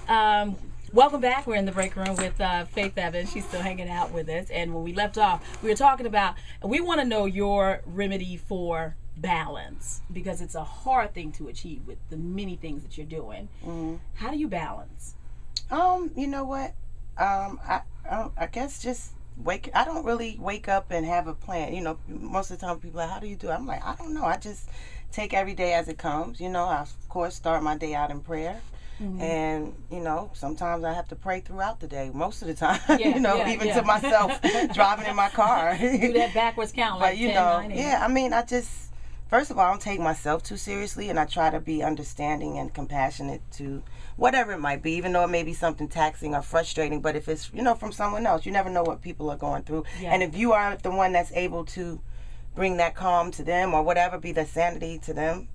Welcome back. We're in the break room with Faith Evans. She's still hanging out with us. And when we left off, we were talking about, we want to know your remedy for balance, because it's a hard thing to achieve with the many things that you're doing. How do you balance? You know what? I guess just I don't really wake up and have a plan. You know, most of the time people are like, how do you do it? I'm like, I don't know. I just take every day as it comes. You know, I of course start my day out in prayer. And, you know, sometimes I have to pray throughout the day. Most of the time, you know, even to myself driving in my car. Do that backwards count, like but, you 10, know, 9, I mean, first of all, I don't take myself too seriously, and I try to be understanding and compassionate to whatever it might be, even though it may be something taxing or frustrating. But if it's, you know, from someone else, you never know what people are going through. And if you are the one that's able to bring that calm to them or whatever, be the sanity to them,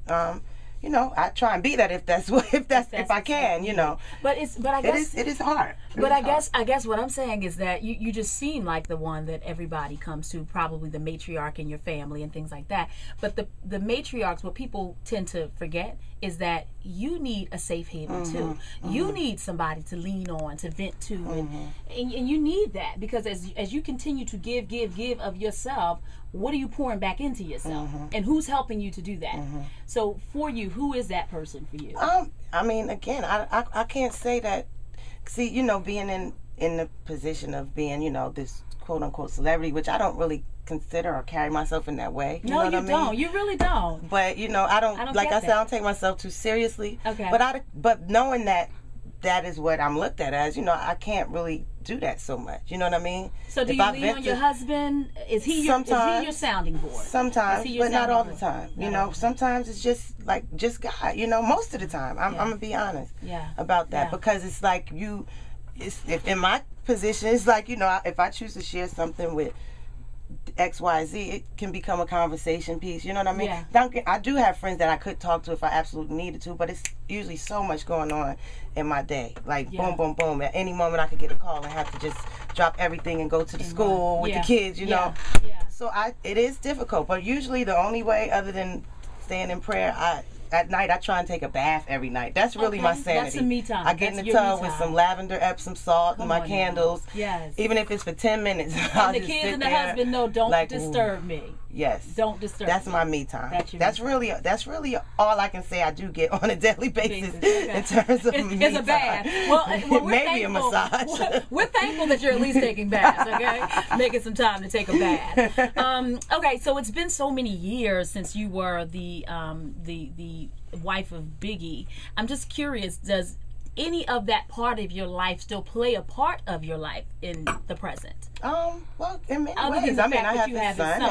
you know, I try and be that if I can, you know. But I guess it is hard. But I guess what I'm saying is that you just seem like the one that everybody comes to, probably the matriarch in your family and things like that. But the matriarchs, what people tend to forget is that you need a safe haven too. You need somebody to lean on, to vent to, and you need that, because as you continue to give of yourself, what are you pouring back into yourself, and who's helping you to do that? So for you, who is that person for you? I mean, again, I can't say that. See, you know, being in the position of being, you know, this quote unquote celebrity, which I don't really consider or carry myself in that way. You know what I mean? Don't. You really don't. But you know, I don't like I said, I don't take myself too seriously. Okay. But knowing that is what I'm looked at as, you know, I can't really do that so much. You know what I mean? So do you lean on your husband? Is he your sounding board? Sometimes, but not all the time. You know, sometimes it's just God. You know, most of the time, I'm gonna be honest about that, because it's like if in my position, it's like, you know, if I choose to share something with XYZ, it can become a conversation piece. You know what I mean? I do have friends that I could talk to if I absolutely needed to, but it's usually so much going on in my day. Like boom, boom, boom. At any moment I could get a call and have to just drop everything and go to the school with the kids, you know? So it is difficult, but usually the only way, other than staying in prayer, at night, I try and take a bath every night. That's really my sanity. That's a me time. I get in the tub with some lavender, Epsom salt, and my candles. Yes. Even if it's for 10 minutes. And the kids and the husband know, don't disturb me. Yes. Don't disturb That's me. my me time. That's really all I can say I do get on a daily basis in terms of me It's a bath. time. Well, we're maybe thankful. a massage. We're thankful that you're at least taking baths, okay? Making some time to take a bath. Okay, so it's been so many years since you were the wife of Biggie. I'm just curious, does any of that part of your life still play a part of your life in the present? Well, in many ways. I mean, I have his son,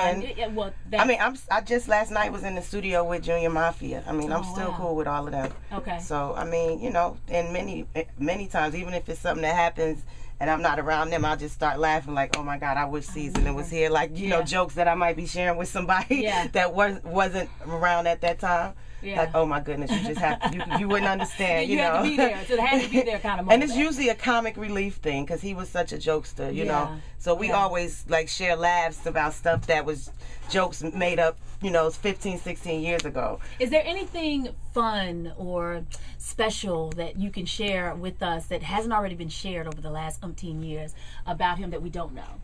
and I just last night was in the studio with Junior Mafia. I mean, I'm still cool with all of them. Okay. So I mean, you know, and many times, even if it's something that happens and I'm not around them, I'll just start laughing like, oh my God, I wish Season was here. Like, you know, jokes that I might be sharing with somebody that wasn't around at that time. Like, oh my goodness, you just have to, you wouldn't understand, you know. Had to be there. So it had to be there kind of moment. And it's usually a comic relief thing, because he was such a jokester, you know. So we always like share laughs about stuff that was jokes made up, you know, 15, 16 years ago. Is there anything fun or special that you can share with us that hasn't already been shared over the last umpteen years about him that we don't know?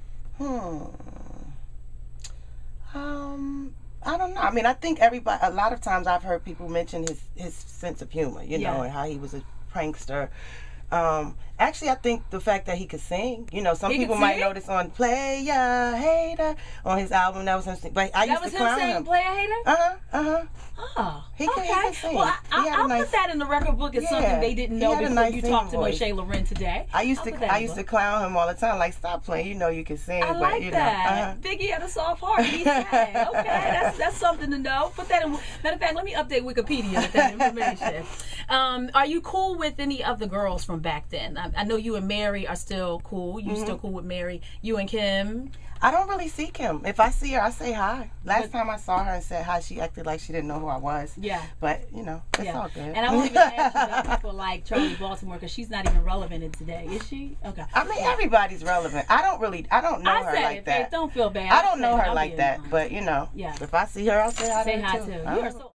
I don't know. I mean, I think a lot of times I've heard people mention his sense of humor, you know, and how he was a prankster. Actually, I think the fact that he could sing, you know, some people might notice on Player Hater on his album, that was him. But I used to clown him. Player Hater? Oh, he could sing. Well, I'll put that in the record book as something they didn't know before you talked to MoShay LaRen today. I used to clown him all the time, like, stop playing, you know you can sing. I like that. Biggie had a soft heart. He sang. Okay, that's something to know. Put that in. Matter of fact, let me update Wikipedia with that information. Are you cool with any of the girls from back then? I know you and Mary are still cool. You still cool with Mary? You and Kim? I don't really see Kim. If I see her, I say hi. Last time I saw her and said hi, she acted like she didn't know who I was. Yeah. But, you know, it's all good. And I won't even ask you about people like Charlie Baltimore, because she's not even relevant in today, is she? Okay. I mean, everybody's relevant. I don't know her like that. Don't feel bad. I don't know her like that, but, you know, if I see her, I'll say hi to her too. You are so